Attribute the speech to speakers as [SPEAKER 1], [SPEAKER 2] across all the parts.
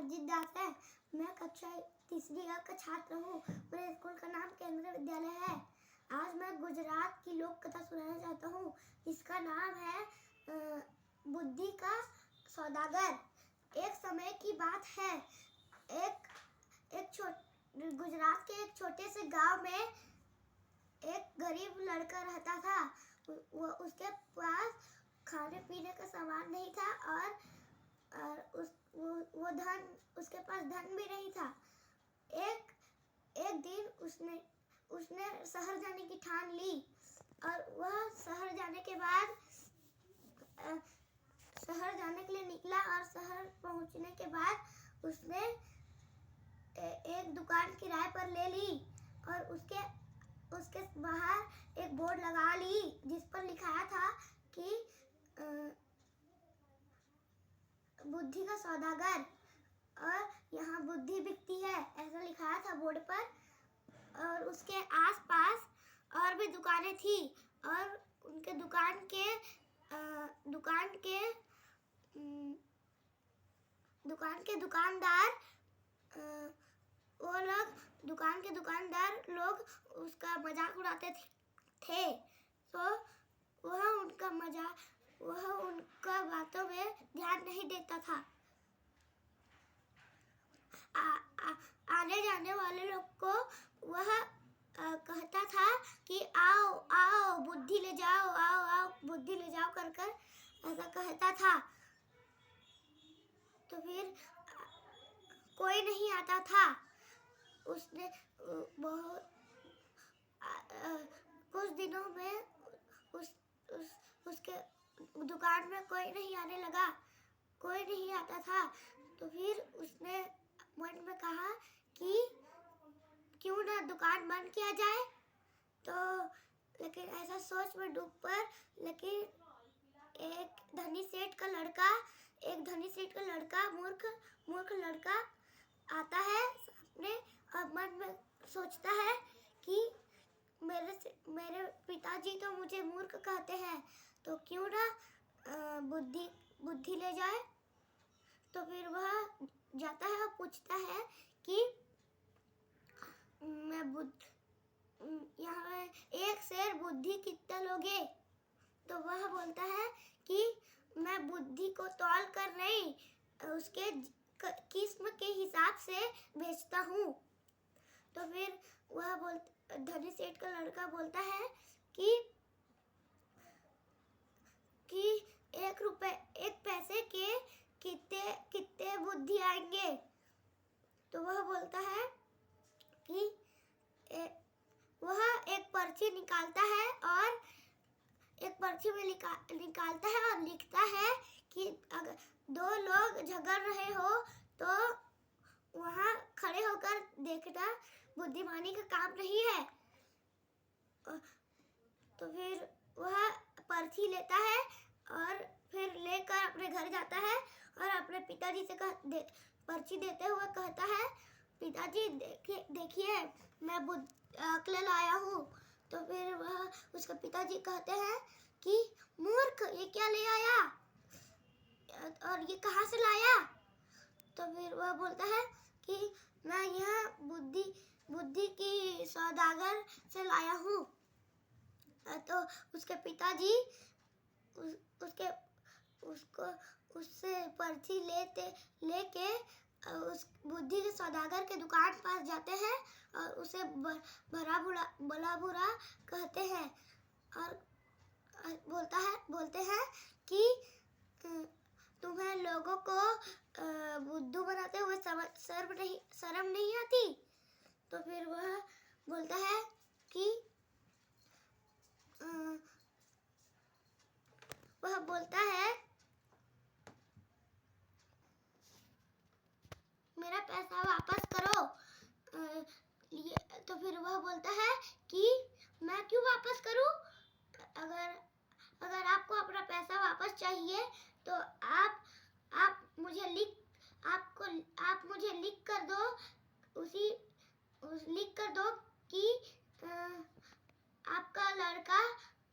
[SPEAKER 1] अरजित दास है। मैं कक्षा तीसरी A का छात्र हूँ। मेरे स्कूल का नाम केंद्रीय विद्यालय है। आज मैं गुजरात की लोक कथा सुनाना चाहता हूँ। इसका नाम है बुद्धि का सौदागर। एक समय की बात है, गुजरात के एक छोटे से गांव में एक गरीब लड़का रहता था। उसके पास खाने पीने का सामान नहीं था और उसके पास धन भी नहीं था। एक दिन उसने शहर जाने की ठान ली और वह शहर जाने के बाद शहर जाने के लिए निकला और शहर पहुंचने के बाद उसने एक दुकान किराए पर ले ली और उसके बाहर एक बोर्ड लगा ली जिस पर लिखाया था कि बुद्धि का सौदागर और यहाँ बुद्धि बिकती है, ऐसा लिखाया था बोर्ड पर। और उसके आसपास और भी दुकानें थी और उनके दुकान के दुकानदार लोग उसका मजाक उड़ाते थे। तो वह उनका बातों में ध्यान नहीं देता था। आने जाने वाले लोग को वह कहता था कि आओ आओ बुद्धि ले जाओ, आओ आओ बुद्धि ले जाओ कर ऐसा कहता था। तो फिर कोई नहीं आता था। उसने कुछ दिनों में उसके दुकान में कोई नहीं आने लगा, कोई नहीं आता था। तो फिर उसने मन में कहा कि क्यों ना दुकान बंद किया जाए। तो लेकिन ऐसा सोच में डूब पर लेकिन एक धनी सेठ का लड़का मूर्ख लड़का आता है सामने और मन में सोचता है कि मेरे पिताजी तो मुझे मूर्ख कहते हैं, तो क्यों ना बुद्धि ले जाए। तो फिर वह जाता है और पूछता है कि यहाँ एक शेर बुद्धि कितना लोगे। तो वह बोलता है कि मैं बुद्धि को तौल कर नहीं, उसके किस्म के हिसाब से बेचता हूँ। तो फिर धनी सेठ का लड़का बोलता है कि 1 पैसे के कितने बुद्धि आएंगे। तो वह बोलता है कि वह एक पर्ची निकालता है और एक पर्ची में निकालता है और लिखता है कि अगर 2 लोग झगड़ रहे हो तो वहाँ खड़े होकर देखना बुद्धिमानी का काम नहीं है। तो फिर वह पर्ची लेता है और फिर लेकर अपने घर जाता है और अपने पिताजी से पर्ची देते हुए कहता है, पिताजी देखिए मैं अकेले लाया हूँ। तो फिर वह उसके पिताजी कहते हैं कि मूर्ख, ये क्या ले आया और ये कहाँ से लाया। तो फिर वह बोलता है कि मैं यहाँ बुद्धि की सौदागर से लाया हूँ। तो उसके पिताजी उससे पर्ची लेके उस बुद्धि के सौदागर के दुकान पास जाते हैं और उसे भला बुरा कहते हैं और बोलते हैं कि तुम्हें लोगों को बुद्धू बनाते हुए शर्म नहीं आती। तो फिर वह बोलता है कि मेरा पैसा वापस करो। तो फिर वह बोलता है कि मैं क्यों वापस करूं। अगर आपको अपना पैसा वापस चाहिए तो आप मुझे लिख कर दो, लिख कर दो कि आपका लड़का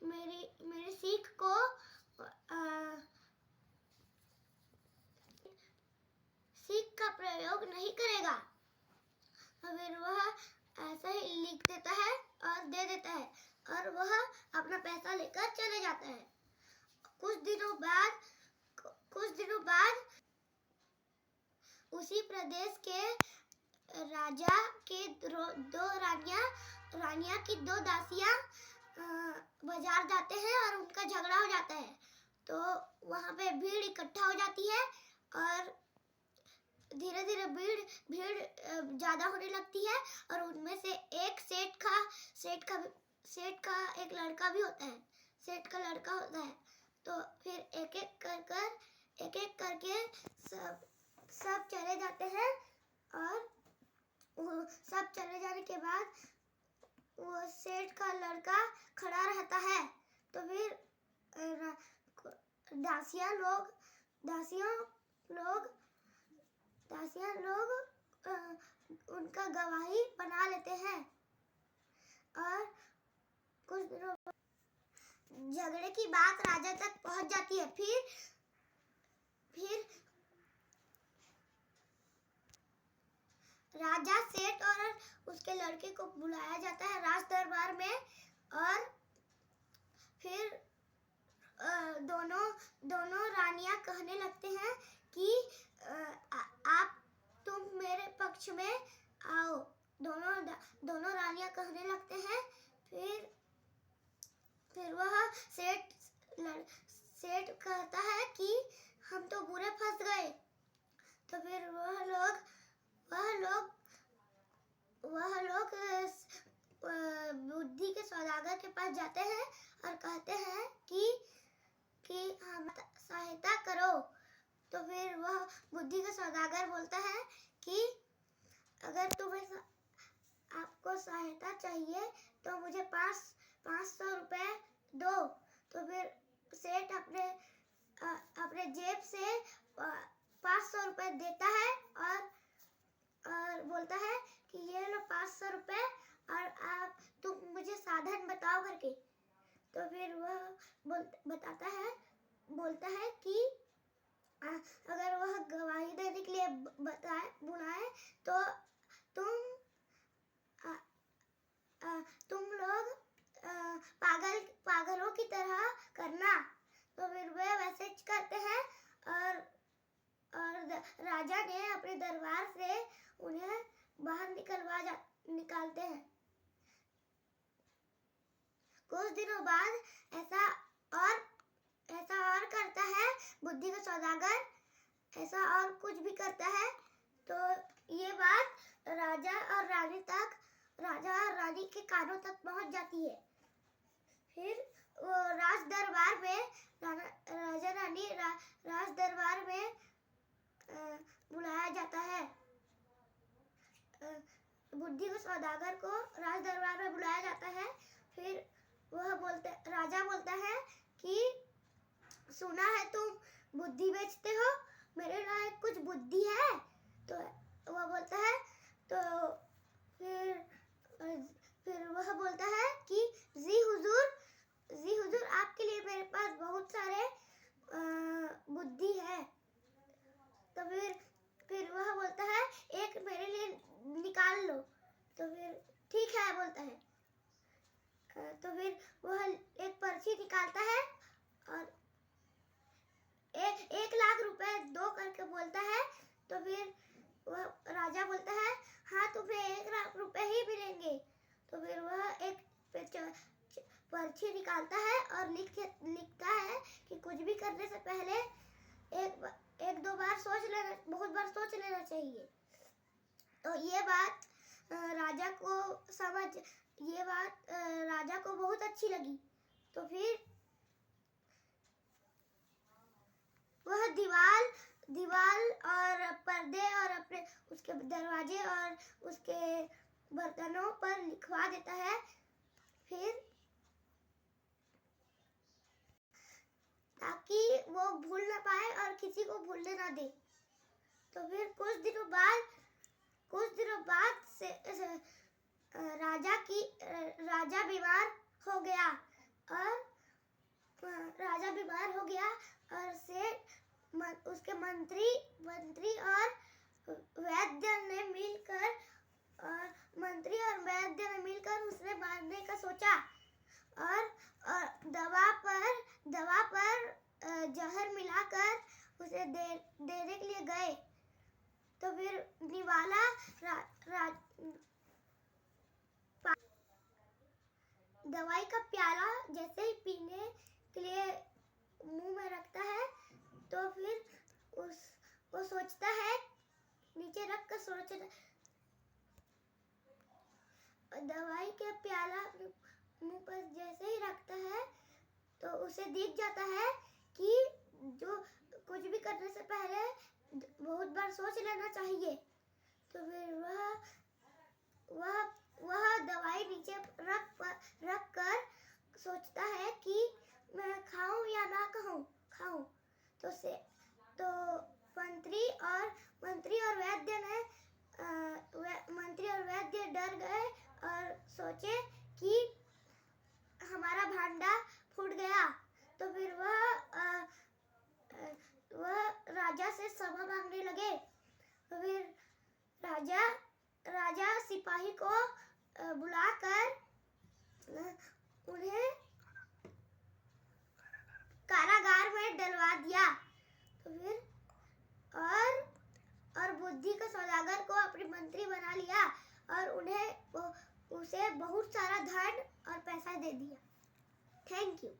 [SPEAKER 1] मेरी सीख को सीख का प्रयोग नहीं करेगा। फिर वह ऐसा ही लिख देता है और दे देता है और वह अपना पैसा लेकर चले जाता है। कुछ दिनों बाद उसी प्रदेश के राजा के दो रानियां की दो दासियां बाजार जाते हैं और उनका झगड़ा हो जाता है। तो वहां पे भीड़ इकट्ठा हो जाती है और धीरे धीरे भीड़ ज्यादा होने लगती है और उनमें से एक सेठ का एक लड़का भी होता है। सेठ का लड़का होता है। तो फिर एक एक करके सब चले जाते हैं और सब चले जाने के बाद वो सेठ का लड़का खड़ा रहता है। तो फिर दासियां लोग उनका गवाही बना लेते हैं और कुछ दिनों झगड़े की बात राजा तक पहुंच जाती है। फिर राजा सेठ और उसके लड़के को बुलाया जाता है राज दरबार में और फिर दोनों रानियां कहने लगते हैं कि तुम मेरे पक्ष में आओ। दोनों रानियां कहने लगते हैं। फिर वह सेठ कहता है कि हम तो बुरे फंस गए। तो फिर वह लोग बुद्धि के सौदागर के पास जाते हैं और कहते हैं कि हम सहायता करो। तो फिर वह बुद्धि का सौदागर बोलता है कि अगर तुम्हें आपको सहायता चाहिए तो मुझे 500 रुपए दो। तो फिर सेठ अपने जेब से 500 रुपए देता है और बोलता है कि ये लो 500 रुपए और तुम मुझे साधन बताओ करके। तो फिर वह बोलता है कि अगर वह गवाही देने के लिए बुलाए तो तुम लोग पागलों की तरह करना। तो फिर वे वैसे करते हैं और राजा ने अपने दरबार से उन्हें बाहर निकालते हैं। कुछ दिनों बाद ऐसा और करता है बुद्धि का सौदागर। ऐसा और कुछ भी करता है। तो ये बात राजा और रानी के कानों तक पहुंच जाती है। फिर वो राज दरबार में बुलाया जाता है। बुद्धि को सौदागर को राज दरबार में बुलाया जाता है। फिर राजा बोलता है कि सुना है तुम बुद्धि बेचते हो, मेरे लायक कुछ बुद्धि है? तो वह बोलता है तो फिर वह बोलता है कि जी हुजूर आपके लिए मेरे पास बहुत सारे बुद्धि है। तो फिर वह बोलता है एक मेरे लिए निकाल लो। तो फिर ठीक है बोलता है। तो फिर वह एक पर्ची निकालता है और 1 लाख रुपए दो करके बोलता है। तो फिर वह राजा बोलता है हाँ तुम्हें 1 लाख रुपए ही मिलेंगे। तो फिर वह एक पर्ची निकालता है और लिखता है कि कुछ भी करने से पहले एक दो बार बहुत बार सोच लेना चाहिए। तो ये बात राजा को बहुत अच्छी लगी। तो फिर वह दीवाल और पर्दे और अपने उसके दरवाजे और उसके बर्तनों पर लिखवा देता है। फिर ताकि वो भूल ना पाए और किसी को भूलने ना दे। तो फिर कुछ दिनों बाद से राजा बीमार हो गया और उसके मंत्री और देने के लिए गए तो फिर निवाला दवाई का प्याला जैसे ही पीने के लिए मुंह में रखता है तो फिर वो सोचता है, नीचे रख कर सोचता, दवाई के प्याला मुंह पर जैसे ही रखता है तो उसे दिख जाता है कि जो कुछ भी करने से पहले बहुत बार सोच लेना चाहिए। तो फिर वह दवाई नीचे रख कर सोचता है कि मैं खाऊं या ना खाऊं। तो मंत्री और वैद्य डर गए और सोचे कि हमारा भांडा फूट गया। तो फिर वह राजा से क्षमा मांगने लगे। तो फिर राजा सिपाही को बुलाकर उन्हें कारागार में डलवा दिया। तो फिर और बुद्धि का सौदागर को अपने मंत्री बना लिया और उसे बहुत सारा धन और पैसा दे दिया। Thank you.